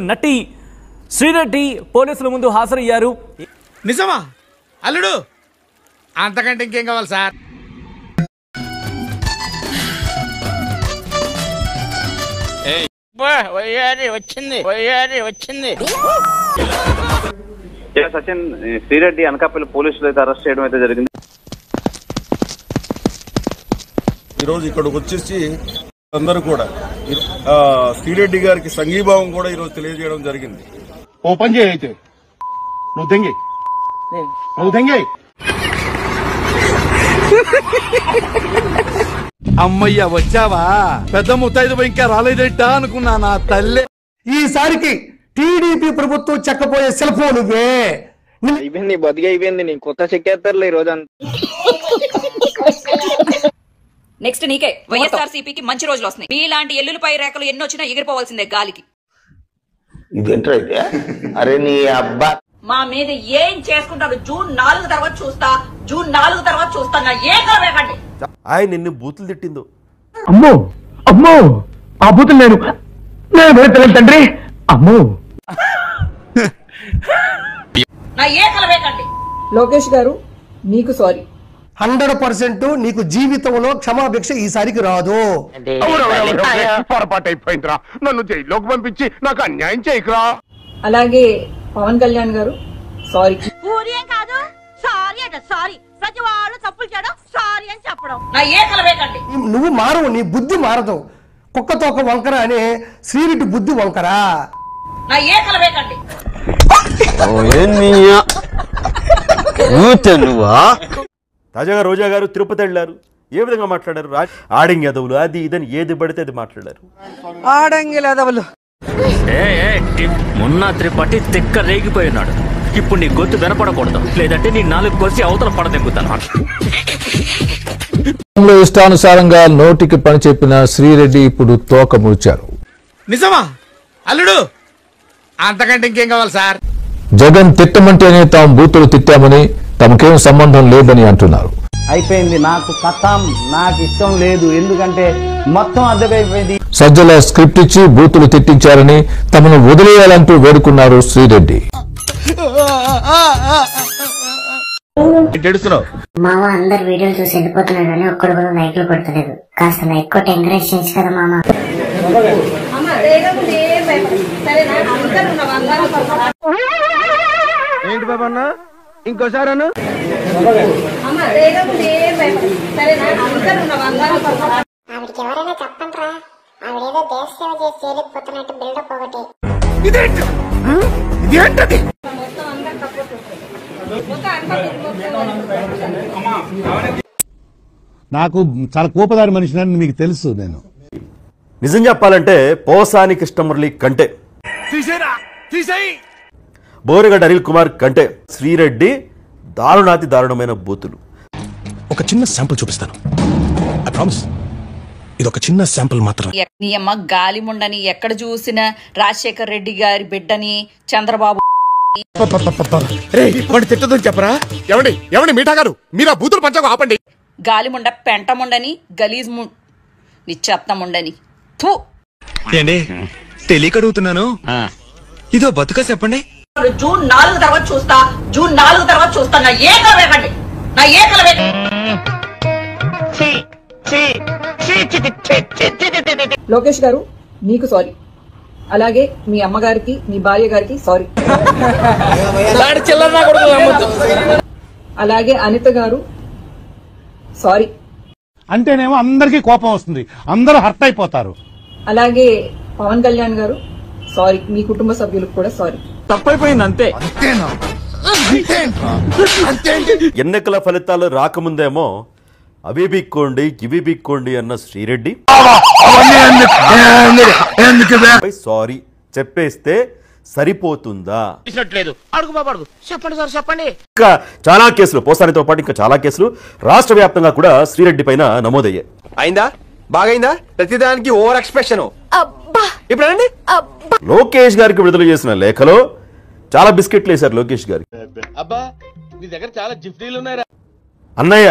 నటి శ్రీరెడ్డి పోలీసుల ముందు హాజరయ్యారు. నిజమా అల్లుడు? అంతకంటే ఇంకేం కావాలి సార్? వచ్చింది. సచిన్, శ్రీరెడ్డి అనకాపల్లి పోలీసులు అయితే అరెస్ట్ చేయడం అయితే జరిగింది. ఈరోజు ఇక్కడికి వచ్చేసి అందరూ కూడా శ్రీరెడ్డి గారికి సంఘీభావం కూడా ఈరోజు తెలియజేయడం జరిగింది. ఓపెన్ చేయి అయితే నువ్వు దెంగే అమ్మయ్య వచ్చావా? పెద్ద ముత్తైదు ఇంకా రాలేదేంటా అనుకున్నా నా తల్లి. ఈసారికి టీడీపీ ప్రభుత్వం చెక్కపోయే సెల్ ఫోన్ అయిపోయింది, బతికి అయిపోయింది. నీ కొత్త చెక్కేస్తారులే ఈ రోజు. నెక్స్ట్ నీకే వైఎస్ఆర్సీపీకి మంచి రోజులు వస్తున్నాయి. మీలాంటి ఎల్లులపై రేఖలు ఎన్ని వచ్చినా ఎగిరిపోవాల్సిందే గాలికి. ఇదేంటైతే అరే నీ అబ్బా మా మీద ఏం చేసుకుంటారు? జూన్ 4 తర్వాత చూస్తా, జూన్ 4 తర్వాత చూస్తా. నా ఏం కలవేకండి. ఆయన నిన్ను బూతులు తిట్టిందో. అమ్మో ఆ బూతులు నేను తండ్రి. అమ్మో నా ఏ కలవేకండి. లోకేష్ గారు మీకు సారీ. 100% నీకు జీవితంలో క్షమాభిక్ష ఈసారికి రాదు. పొరపాటు అయిపోయిందిరా, నన్ను జైల్లోకి పంపించి నాకు అన్యాయం చేయకురా. అలాగే పవన్ కళ్యాణ్ గారు సారీ. నా ఏ కలవేకండి. నువ్వు మారవు, నీ బుద్ధి మారదు. కుక్కతోక వంకర అనే శ్రీరెడ్డి బుద్ధి వంకరా. నా ఏ కలవేకండి. తాజాగా రోజా గారు తిరుపతి వెళ్లారు. ఏ విధంగా మాట్లాడారు? ఆడంగి ఎదవులు అది ఇదని ఏది పడితే అది మాట్లాడారు. ఆడంగి ఎదవులు మొన్న త్రిపాఠి తెక్క రేగిపోయినాడు. ఇప్పుడు నీ గొంతు వినపడకూడదు, లేదంటే నీ 4 కోసి అవతల పడదెంగుతాను. ఇష్టానుసారంగా నోటికి పని చెప్పిన శ్రీరెడ్డి ఇప్పుడు తోక ముడిచారు. నిజమా అల్లుడు? అంతకంటే ఇంకేం కావాలి సార్? జగన్ తిట్టమంటేనే తాము బూతులు తిట్టామని, తమకేం సంబంధం లేదని అంటున్నారు. అయిపోయింది, నాకు కథం, నాకు ఇష్టం లేదు. ఎందుకంటే మొత్తం అర్థమైపోయింది. సజ్జల స్క్రిప్ట్ ఇచ్చి బూతులు తిట్టించారని తమను వదిలేయాలంటూ వేడుకున్నారు శ్రీరెడ్డి. మామ అందరు వీడియోలు చూసి వెళ్ళిపోతున్నాడు కానీ ఒక్కడు కూడా లైక్లు కొడతలేదు. కాస్త లైక్ కొట్టి ఎంకరేజ్ చేయొచ్చు కదా మామ. ఏంటి బాబా అన్న, ఇంకోసారి అన్న. ఆవిడకి ఎవరైనా చెప్పండి రా, ఆవిడేదో దేశ సేవ చేసి చేయలేకపోతున్నట్టు బిల్డప్ ఒకటి. నాకు చాలా కోపదారి మనిషిని మీకు తెలుసు. నేను నిజం చెప్పాలంటే పోసాని కృష్ణమురళి కంటే, బోరగడ్డ అనిల్ కుమార్ కంటే శ్రీరెడ్డి దారుణాతి దారుణమైన బూతులు. ఒక చిన్న శాంపుల్ చూపిస్తాను. ఐ ప్రామిస్, ఇది ఒక చిన్న శాంపుల్ మాత్రమే. నీ అమ్మ గాలిముండని, ఎక్కడ చూసినా రాజశేఖర్ రెడ్డి గారి బిడ్డని, చంద్రబాబు తిట్టదని చెప్పరా? ఎవడి మీఠా గారు, మీరు ఆ బూతులు పంచకు ఆపండి. గాలిముండ, పెంటముండని, గలీజ్ నిశ్చత్తముండని. ఏంటి తెలియక అడుగుతున్నాను, ఇదో బతుక చెప్పండి. జూన్ 4 తర్వాత చూస్తా, జూన్ 4 తర్వాత చూస్తా. నా ఏ కలవేకండి. నా ఏ కలవేకండి. లోకేష్ గారు మీకు సారీ. అలాగే మీ అమ్మగారికి, మీ భార్య గారికి సారీ. అలాగే అనిత గారు సారీ. అంటేనేమో అందరికీ కోపం వస్తుంది, అందరూ హర్ట్ అయిపోతారు. అలాగే పవన్ కళ్యాణ్ గారు సారీ. మీ కుటుంబ సభ్యులకు కూడా సారీ. తప్పైపోయింది అంతే. ఎన్నికల ఫలితాలు రాకముందేమో అవి బిక్కోండి ఇవి బిక్కోండి అన్న శ్రీరెడ్డి సారీ చెప్పేస్తే సరిపోతుందా? ఇంకా చాలా కేసులు, పోసానితో పాటు ఇంకా చాలా కేసులు రాష్ట్ర వ్యాప్తంగా కూడా శ్రీరెడ్డి పైన నమోదయ్యాయి. అయిందా? బాగైందా? ప్రతిదానికి ఓవర్ ఎక్స్ప్రెషన్. ఇప్పుడు లోకేష్ గారికి విడుదల చేసిన లేఖలో చాలా బిస్కెట్లు వేశారు లోకేష్ గారికి. అన్నయ్య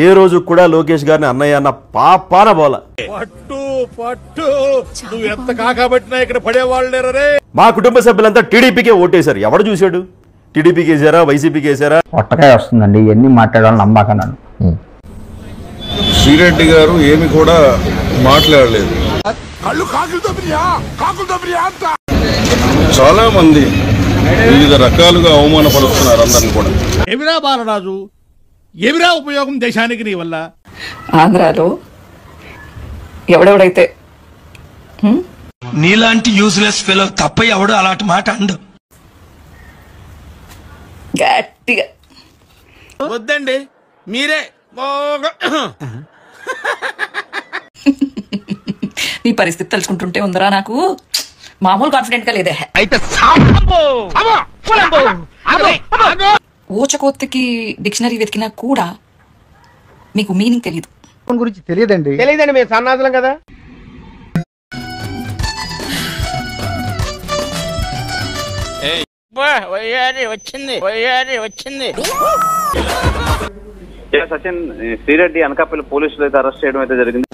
ఏ రోజు కూడా లోకేష్ గారిని అన్నయ్య అన్న పాపాన బోల. పట్టు నువ్వు ఎంత కాకబట్టినా ఇక్కడ పడేవాళ్ళు లేరే. మా కుటుంబ సభ్యులంతా టీడీపీకే ఓటేశారు. ఎవడు చూశాడు? టీడీపీకి వేసారా, వైసీపీకి వేసారా? ఒట్టకాయ వస్తుందండి, ఇవన్నీ మాట్లాడాలని నమ్మక నన్ను. శ్రీరెడ్డి గారు ఏమి కూడా మాట్లాడలేదు. చాలా మంది వివిధ రకాలుగా అవమానపరుస్తున్నారు అందరిని కూడా. ఏమిరా బాలరాజు, ఏమిరా ఉపయోగం దేశానికి నీ వల్ల? ఆంధ్రాలో ఎవడెవడైతే నీలాంటి యూజ్లెస్ ఫెలో తప్ప ఎవడు అలాంటి మాట అండు. గట్టిగా వద్దండి, మీరే నీ పరిస్థితి తలుచుకుంటుంటే ఉందరా నాకు మామూలు కాన్ఫిడెంట్ గా లేదే. ఊచకోత్తికి డిక్షనరీ వెతికినా కూడా మీకు మీనింగ్ తెలీదు. గురించి తెలియదండి. మేము సన్నాదులం కదా. వచ్చింది సచిన్, శ్రీరెడ్డి అనకాపల్లి పోలీసులు అయితే అరెస్ట్ చేయడం అయితే జరిగింది.